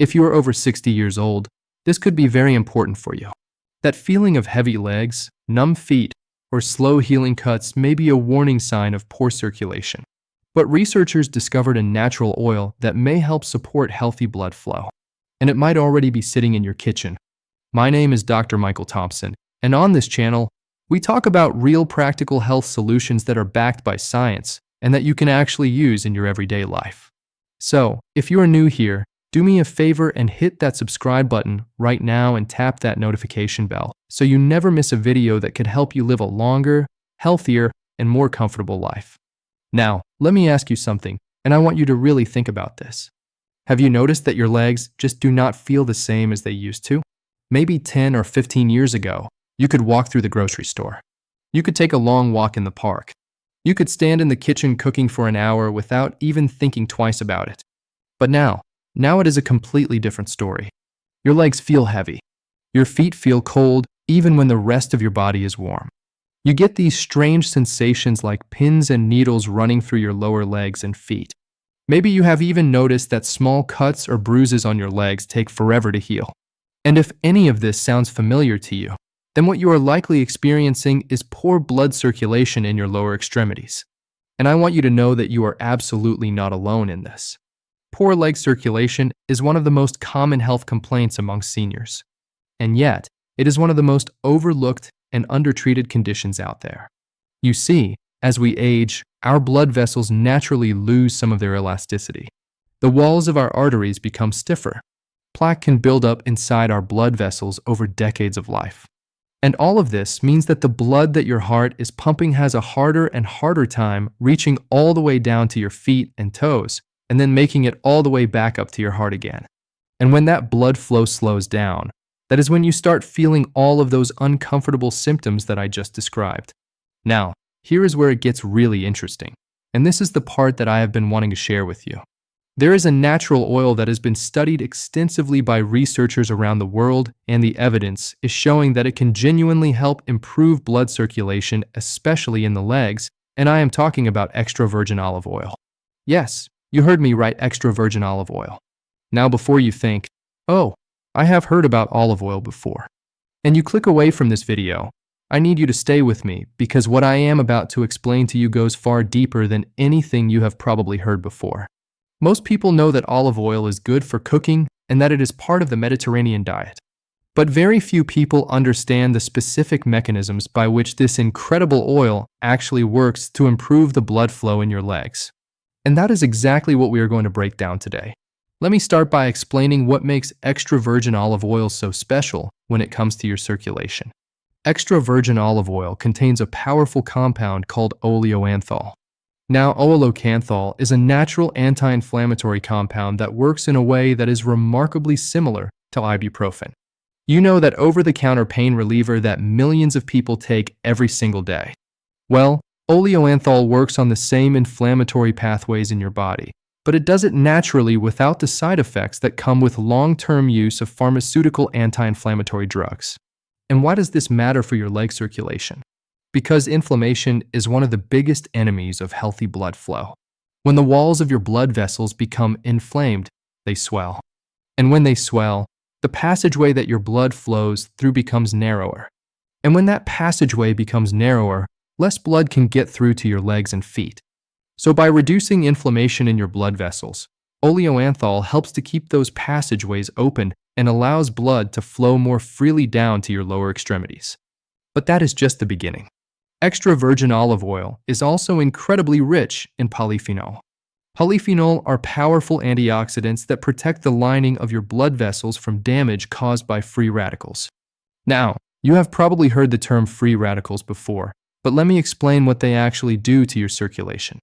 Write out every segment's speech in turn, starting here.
If you are over 60 years old, this could be very important for you. That feeling of heavy legs, numb feet, or slow healing cuts may be a warning sign of poor circulation. But researchers discovered a natural oil that may help support healthy blood flow. And it might already be sitting in your kitchen. My name is Dr. Michael Thompson, and on this channel, we talk about real practical health solutions that are backed by science and that you can actually use in your everyday life. So, if you are new here, do me a favor and hit that subscribe button right now and tap that notification bell so you never miss a video that could help you live a longer, healthier, and more comfortable life. Now, let me ask you something, and I want you to really think about this. Have you noticed that your legs just do not feel the same as they used to? Maybe 10 or 15 years ago, you could walk through the grocery store. You could take a long walk in the park. You could stand in the kitchen cooking for an hour without even thinking twice about it. But now it is a completely different story. Your legs feel heavy. Your feet feel cold even when the rest of your body is warm. You get these strange sensations like pins and needles running through your lower legs and feet. Maybe you have even noticed that small cuts or bruises on your legs take forever to heal. And if any of this sounds familiar to you, then what you are likely experiencing is poor blood circulation in your lower extremities. And I want you to know that you are absolutely not alone in this. Poor leg circulation is one of the most common health complaints among seniors. And yet, it is one of the most overlooked and undertreated conditions out there. You see, as we age, our blood vessels naturally lose some of their elasticity. The walls of our arteries become stiffer. Plaque can build up inside our blood vessels over decades of life. And all of this means that the blood that your heart is pumping has a harder and harder time reaching all the way down to your feet and toes, and then making it all the way back up to your heart again. And when that blood flow slows down, that is when you start feeling all of those uncomfortable symptoms that I just described. Now, here is where it gets really interesting, and this is the part that I have been wanting to share with you. There is a natural oil that has been studied extensively by researchers around the world, and the evidence is showing that it can genuinely help improve blood circulation, especially in the legs, and I am talking about extra virgin olive oil. Yes, you heard me right, extra virgin olive oil. Now before you think, oh, I have heard about olive oil before, and you click away from this video, I need you to stay with me because what I am about to explain to you goes far deeper than anything you have probably heard before. Most people know that olive oil is good for cooking and that it is part of the Mediterranean diet. But very few people understand the specific mechanisms by which this incredible oil actually works to improve the blood flow in your legs. And that is exactly what we are going to break down today. Let me start by explaining what makes extra virgin olive oil so special when it comes to your circulation. Extra virgin olive oil contains a powerful compound called oleocanthal. Now, Oleocanthal is a natural anti-inflammatory compound that works in a way that is remarkably similar to ibuprofen. You know, that over-the-counter pain reliever that millions of people take every single day. Well, Oleocanthal works on the same inflammatory pathways in your body, but it does it naturally without the side effects that come with long-term use of pharmaceutical anti-inflammatory drugs. And why does this matter for your leg circulation? Because inflammation is one of the biggest enemies of healthy blood flow. When the walls of your blood vessels become inflamed, they swell. And when they swell, the passageway that your blood flows through becomes narrower. And when that passageway becomes narrower, less blood can get through to your legs and feet. So by reducing inflammation in your blood vessels, Oleocanthal helps to keep those passageways open and allows blood to flow more freely down to your lower extremities. But that is just the beginning. Extra virgin olive oil is also incredibly rich in polyphenol. Polyphenol are powerful antioxidants that protect the lining of your blood vessels from damage caused by free radicals. Now, you have probably heard the term free radicals before, but let me explain what they actually do to your circulation.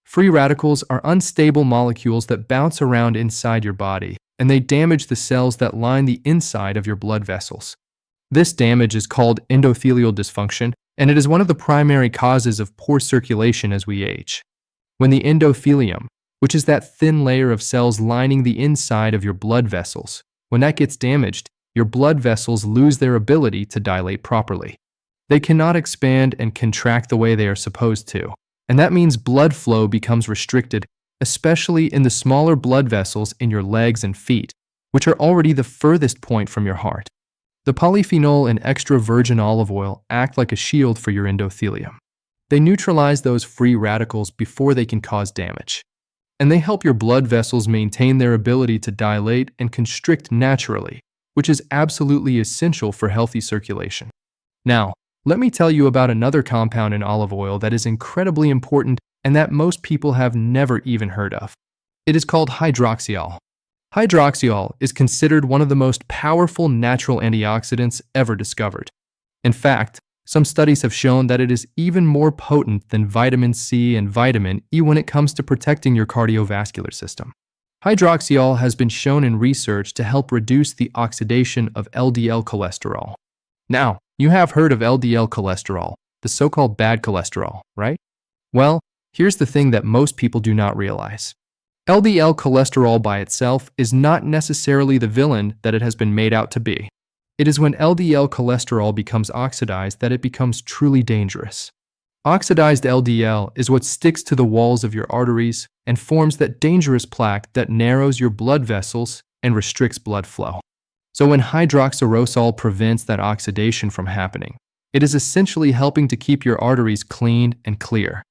Free radicals are unstable molecules that bounce around inside your body, and they damage the cells that line the inside of your blood vessels. This damage is called endothelial dysfunction, and it is one of the primary causes of poor circulation as we age. When the endothelium, which is that thin layer of cells lining the inside of your blood vessels, when that gets damaged, your blood vessels lose their ability to dilate properly. They cannot expand and contract the way they are supposed to, and that means blood flow becomes restricted, especially in the smaller blood vessels in your legs and feet, which are already the furthest point from your heart. The polyphenol in extra virgin olive oil act like a shield for your endothelium. They neutralize those free radicals before they can cause damage. And they help your blood vessels maintain their ability to dilate and constrict naturally, which is absolutely essential for healthy circulation. Now, let me tell you about another compound in olive oil that is incredibly important and that most people have never even heard of. It is called hydroxyol. Hydroxyol is considered one of the most powerful natural antioxidants ever discovered. In fact, some studies have shown that it is even more potent than vitamin C and vitamin E when it comes to protecting your cardiovascular system. Hydroxyol has been shown in research to help reduce the oxidation of LDL cholesterol. Now, you have heard of LDL cholesterol, the so-called bad cholesterol, right? Well, here's the thing that most people do not realize. LDL cholesterol by itself is not necessarily the villain that it has been made out to be. It is when LDL cholesterol becomes oxidized that it becomes truly dangerous. Oxidized LDL is what sticks to the walls of your arteries and forms that dangerous plaque that narrows your blood vessels and restricts blood flow. So when hydroxytyrosol prevents that oxidation from happening, it is essentially helping to keep your arteries clean and clear.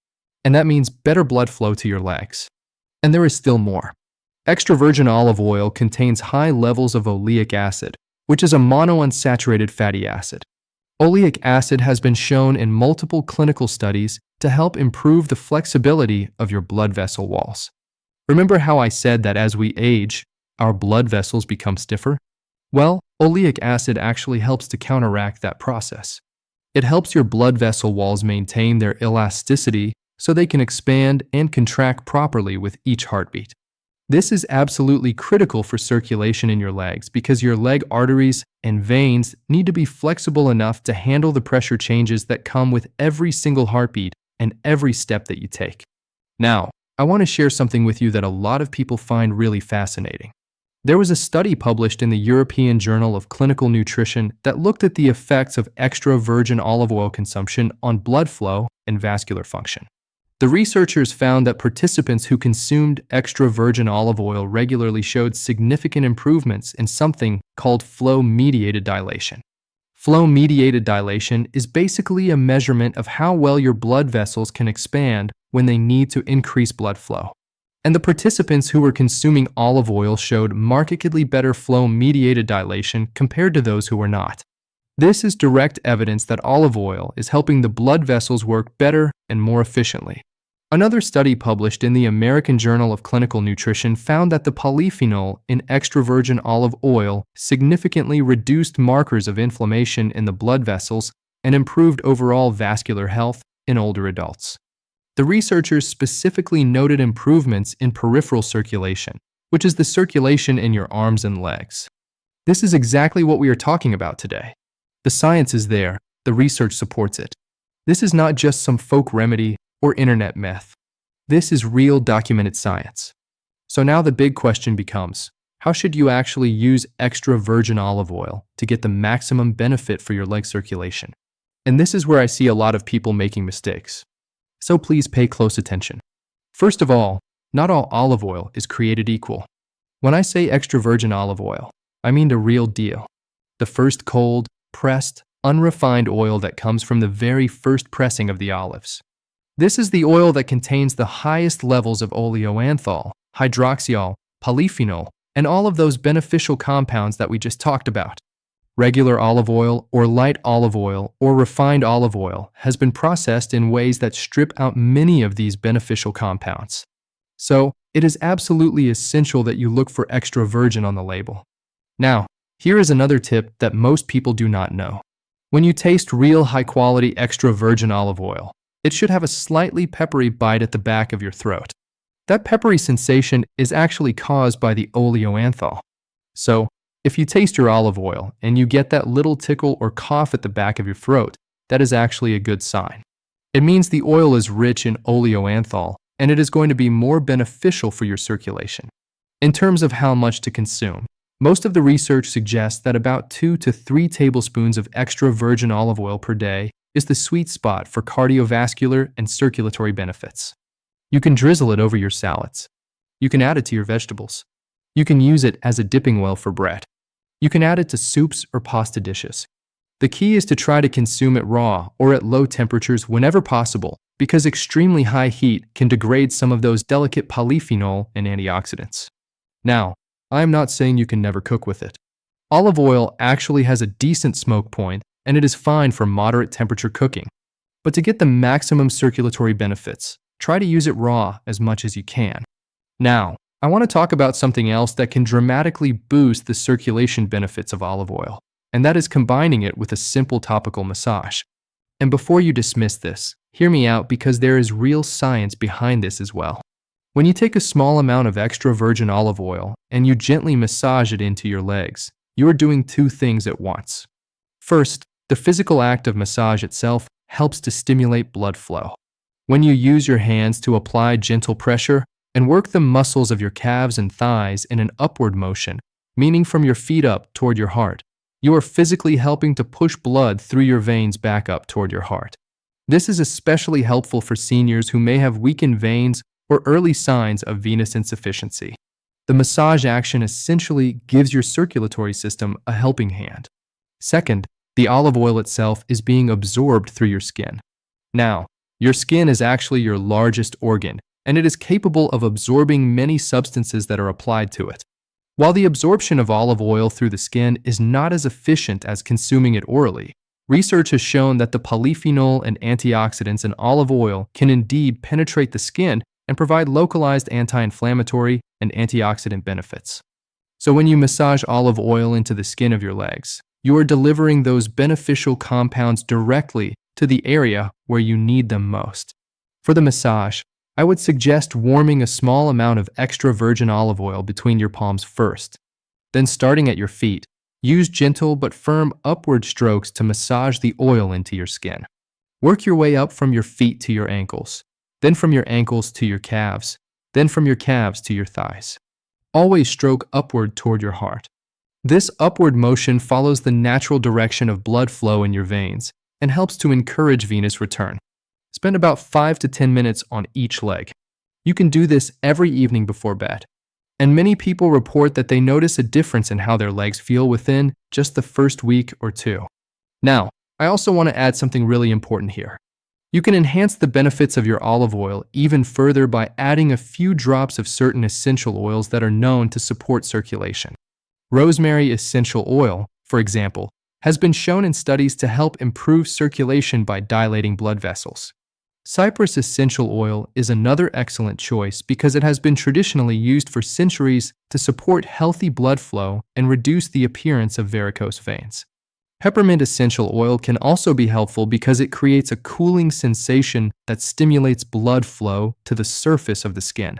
And that means better blood flow to your legs. And there is still more. Extra virgin olive oil contains high levels of oleic acid, which is a monounsaturated fatty acid. Oleic acid has been shown in multiple clinical studies to help improve the flexibility of your blood vessel walls. Remember how I said that as we age, our blood vessels become stiffer? Well, oleic acid actually helps to counteract that process. It helps your blood vessel walls maintain their elasticity so they can expand and contract properly with each heartbeat. This is absolutely critical for circulation in your legs because your leg arteries and veins need to be flexible enough to handle the pressure changes that come with every single heartbeat and every step that you take. Now, I want to share something with you that a lot of people find really fascinating. There was a study published in the European Journal of Clinical Nutrition that looked at the effects of extra virgin olive oil consumption on blood flow and vascular function. The researchers found that participants who consumed extra virgin olive oil regularly showed significant improvements in something called flow-mediated dilation. Flow-mediated dilation is basically a measurement of how well your blood vessels can expand when they need to increase blood flow. And the participants who were consuming olive oil showed markedly better flow-mediated dilation compared to those who were not. This is direct evidence that olive oil is helping the blood vessels work better and more efficiently. Another study published in the American Journal of Clinical Nutrition found that the polyphenol in extra virgin olive oil significantly reduced markers of inflammation in the blood vessels and improved overall vascular health in older adults. The researchers specifically noted improvements in peripheral circulation, which is the circulation in your arms and legs. This is exactly what we are talking about today. The science is there, the research supports it. This is not just some folk remedy or internet myth. This is real documented science. So now the big question becomes, how should you actually use extra virgin olive oil to get the maximum benefit for your leg circulation? And this is where I see a lot of people making mistakes. So please pay close attention. First of all, not all olive oil is created equal. When I say extra virgin olive oil, I mean the real deal. The first cold, pressed, unrefined oil that comes from the very first pressing of the olives. This is the oil that contains the highest levels of oleocanthal, hydroxyol, polyphenol, and all of those beneficial compounds that we just talked about. Regular olive oil or light olive oil or refined olive oil has been processed in ways that strip out many of these beneficial compounds. So, it is absolutely essential that you look for extra virgin on the label. Now, here is another tip that most people do not know. When you taste real high-quality extra virgin olive oil, it should have a slightly peppery bite at the back of your throat. That peppery sensation is actually caused by the oleocanthal. So, if you taste your olive oil and you get that little tickle or cough at the back of your throat, that is actually a good sign. It means the oil is rich in oleocanthal and it is going to be more beneficial for your circulation. In terms of how much to consume, most of the research suggests that about 2 to 3 tablespoons of extra virgin olive oil per day is the sweet spot for cardiovascular and circulatory benefits. You can drizzle it over your salads. You can add it to your vegetables. You can use it as a dipping well for bread. You can add it to soups or pasta dishes. The key is to try to consume it raw or at low temperatures whenever possible, because extremely high heat can degrade some of those delicate polyphenol and antioxidants. Now, I am not saying you can never cook with it. Olive oil actually has a decent smoke point, and it is fine for moderate temperature cooking. But to get the maximum circulatory benefits, try to use it raw as much as you can. Now, I want to talk about something else that can dramatically boost the circulation benefits of olive oil, and that is combining it with a simple topical massage. And before you dismiss this, hear me out, because there is real science behind this as well. When you take a small amount of extra virgin olive oil and you gently massage it into your legs, you are doing two things at once. First, the physical act of massage itself helps to stimulate blood flow. When you use your hands to apply gentle pressure and work the muscles of your calves and thighs in an upward motion, meaning from your feet up toward your heart, you are physically helping to push blood through your veins back up toward your heart. This is especially helpful for seniors who may have weakened veins or early signs of venous insufficiency. The massage action essentially gives your circulatory system a helping hand. Second, the olive oil itself is being absorbed through your skin. Now, your skin is actually your largest organ, and it is capable of absorbing many substances that are applied to it. While the absorption of olive oil through the skin is not as efficient as consuming it orally, research has shown that the polyphenol and antioxidants in olive oil can indeed penetrate the skin and provide localized anti-inflammatory and antioxidant benefits. So when you massage olive oil into the skin of your legs, you are delivering those beneficial compounds directly to the area where you need them most. For the massage, I would suggest warming a small amount of extra virgin olive oil between your palms first. Then, starting at your feet, use gentle but firm upward strokes to massage the oil into your skin. Work your way up from your feet to your ankles, then from your ankles to your calves, then from your calves to your thighs. Always stroke upward toward your heart. This upward motion follows the natural direction of blood flow in your veins and helps to encourage venous return. Spend about 5 to 10 minutes on each leg. You can do this every evening before bed. And many people report that they notice a difference in how their legs feel within just the first week or two. Now, I also want to add something really important here. You can enhance the benefits of your olive oil even further by adding a few drops of certain essential oils that are known to support circulation. Rosemary essential oil, for example, has been shown in studies to help improve circulation by dilating blood vessels. Cypress essential oil is another excellent choice because it has been traditionally used for centuries to support healthy blood flow and reduce the appearance of varicose veins. Peppermint essential oil can also be helpful because it creates a cooling sensation that stimulates blood flow to the surface of the skin.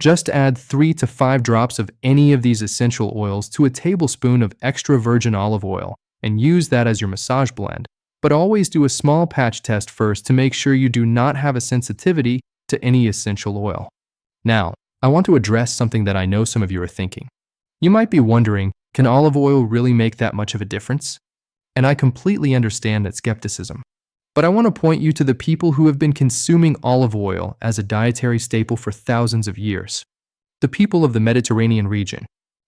Just add 3 to 5 drops of any of these essential oils to a tablespoon of extra virgin olive oil and use that as your massage blend. But always do a small patch test first to make sure you do not have a sensitivity to any essential oil. Now, I want to address something that I know some of you are thinking. You might be wondering, can olive oil really make that much of a difference? And I completely understand that skepticism. But I want to point you to the people who have been consuming olive oil as a dietary staple for thousands of years. The people of the Mediterranean region.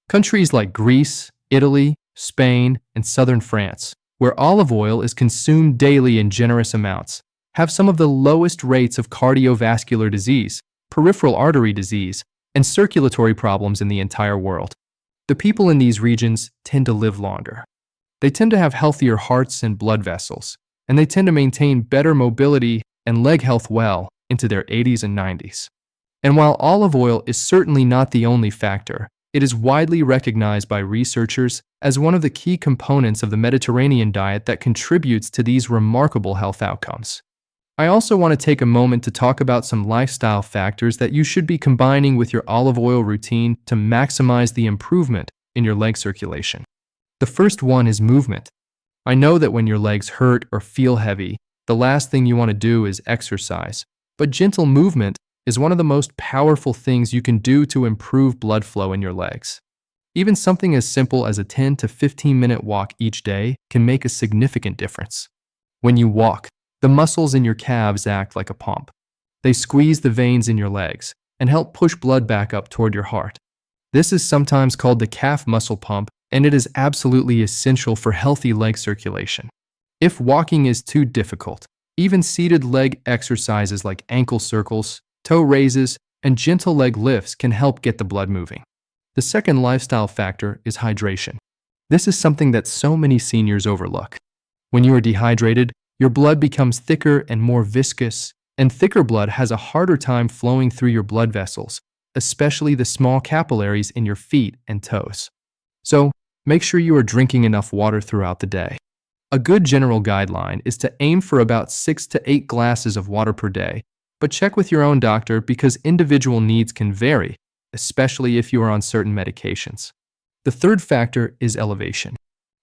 Countries like Greece, Italy, Spain, and southern France, where olive oil is consumed daily in generous amounts, have some of the lowest rates of cardiovascular disease, peripheral artery disease, and circulatory problems in the entire world. The people in these regions tend to live longer. They tend to have healthier hearts and blood vessels, and they tend to maintain better mobility and leg health well into their 80s and 90s. And while olive oil is certainly not the only factor, it is widely recognized by researchers as one of the key components of the Mediterranean diet that contributes to these remarkable health outcomes. I also want to take a moment to talk about some lifestyle factors that you should be combining with your olive oil routine to maximize the improvement in your leg circulation. The first one is movement. I know that when your legs hurt or feel heavy, the last thing you want to do is exercise, but gentle movement is one of the most powerful things you can do to improve blood flow in your legs. Even something as simple as a 10 to 15-minute walk each day can make a significant difference. When you walk, the muscles in your calves act like a pump. They squeeze the veins in your legs and help push blood back up toward your heart. This is sometimes called the calf muscle pump, and it is absolutely essential for healthy leg circulation. If walking is too difficult, even seated leg exercises like ankle circles, toe raises, and gentle leg lifts can help get the blood moving. The second lifestyle factor is hydration. This is something that so many seniors overlook. When you are dehydrated, your blood becomes thicker and more viscous, and thicker blood has a harder time flowing through your blood vessels, especially the small capillaries in your feet and toes. So, make sure you are drinking enough water throughout the day. A good general guideline is to aim for about 6 to 8 glasses of water per day, but check with your own doctor because individual needs can vary, especially if you are on certain medications. The third factor is elevation.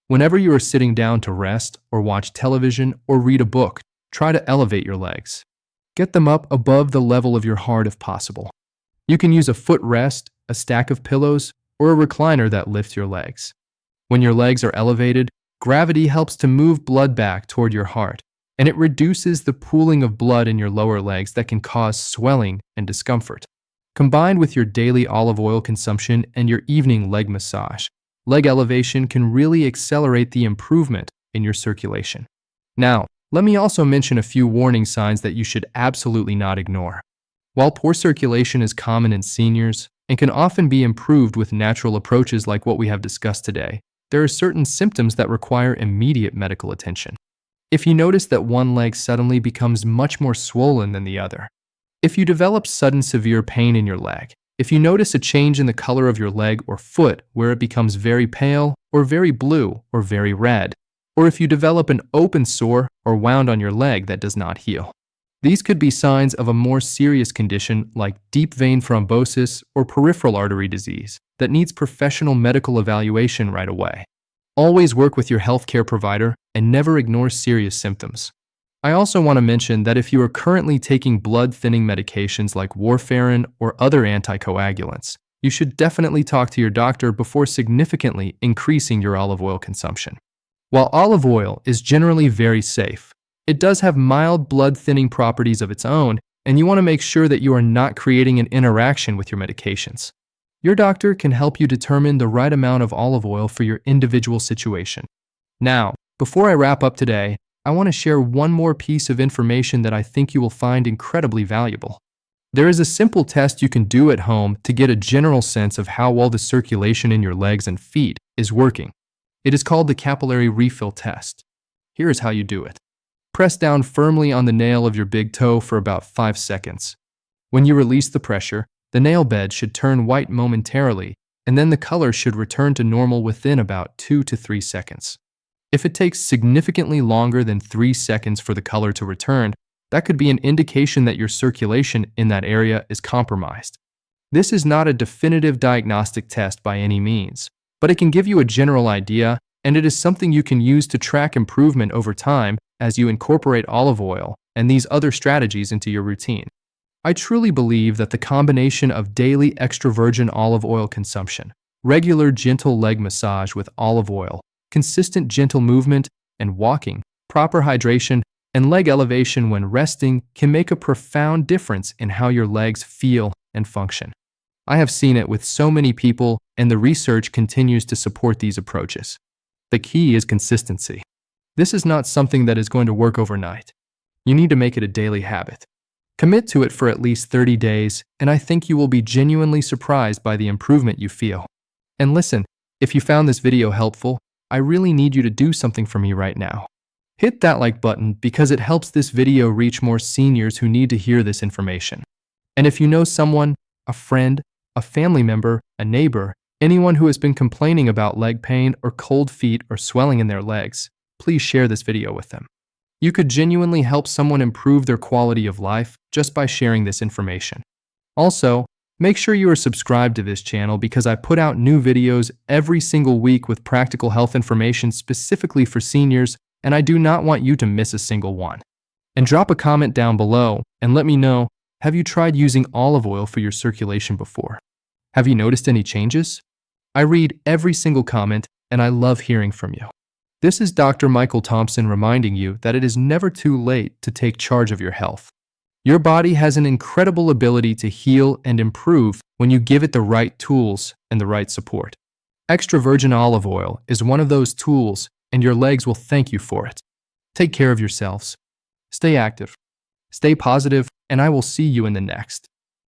Whenever you are sitting down to rest or watch television or read a book, try to elevate your legs. Get them up above the level of your heart if possible. You can use a footrest, a stack of pillows, or a recliner that lifts your legs. When your legs are elevated, gravity helps to move blood back toward your heart, and it reduces the pooling of blood in your lower legs that can cause swelling and discomfort. Combined with your daily olive oil consumption and your evening leg massage, leg elevation can really accelerate the improvement in your circulation. Now, let me also mention a few warning signs that you should absolutely not ignore. While poor circulation is common in seniors and can often be improved with natural approaches like what we have discussed today, there are certain symptoms that require immediate medical attention. If you notice that one leg suddenly becomes much more swollen than the other, if you develop sudden severe pain in your leg, if you notice a change in the color of your leg or foot where it becomes very pale or very blue or very red, or if you develop an open sore or wound on your leg that does not heal. These could be signs of a more serious condition like deep vein thrombosis or peripheral artery disease that needs professional medical evaluation right away. Always work with your healthcare provider and never ignore serious symptoms. I also want to mention that if you are currently taking blood-thinning medications like warfarin or other anticoagulants, you should definitely talk to your doctor before significantly increasing your olive oil consumption. While olive oil is generally very safe, it does have mild blood-thinning properties of its own, and you want to make sure that you are not creating an interaction with your medications. Your doctor can help you determine the right amount of olive oil for your individual situation. Now, before I wrap up today, I want to share one more piece of information that I think you will find incredibly valuable. There is a simple test you can do at home to get a general sense of how well the circulation in your legs and feet is working. It is called the capillary refill test. Here is how you do it. Press down firmly on the nail of your big toe for about 5 seconds. When you release the pressure, the nail bed should turn white momentarily, and then the color should return to normal within about 2 to 3 seconds. If it takes significantly longer than 3 seconds for the color to return, that could be an indication that your circulation in that area is compromised. This is not a definitive diagnostic test by any means, but it can give you a general idea, and it is something you can use to track improvement over time as you incorporate olive oil and these other strategies into your routine. I truly believe that the combination of daily extra virgin olive oil consumption, regular gentle leg massage with olive oil, consistent gentle movement and walking, proper hydration, and leg elevation when resting can make a profound difference in how your legs feel and function. I have seen it with so many people, and the research continues to support these approaches. The key is consistency. This is not something that is going to work overnight. You need to make it a daily habit. Commit to it for at least 30 days, and I think you will be genuinely surprised by the improvement you feel. And listen, if you found this video helpful, I really need you to do something for me right now. Hit that like button because it helps this video reach more seniors who need to hear this information. And if you know someone, a friend, a family member, a neighbor, anyone who has been complaining about leg pain or cold feet or swelling in their legs, please share this video with them. You could genuinely help someone improve their quality of life just by sharing this information. Also, make sure you are subscribed to this channel because I put out new videos every single week with practical health information specifically for seniors, and I do not want you to miss a single one. And drop a comment down below and let me know, have you tried using olive oil for your circulation before? Have you noticed any changes? I read every single comment and I love hearing from you. This is Dr. Michael Thompson reminding you that it is never too late to take charge of your health. Your body has an incredible ability to heal and improve when you give it the right tools and the right support. Extra virgin olive oil is one of those tools, and your legs will thank you for it. Take care of yourselves. Stay active, stay positive, and I will see you in the next.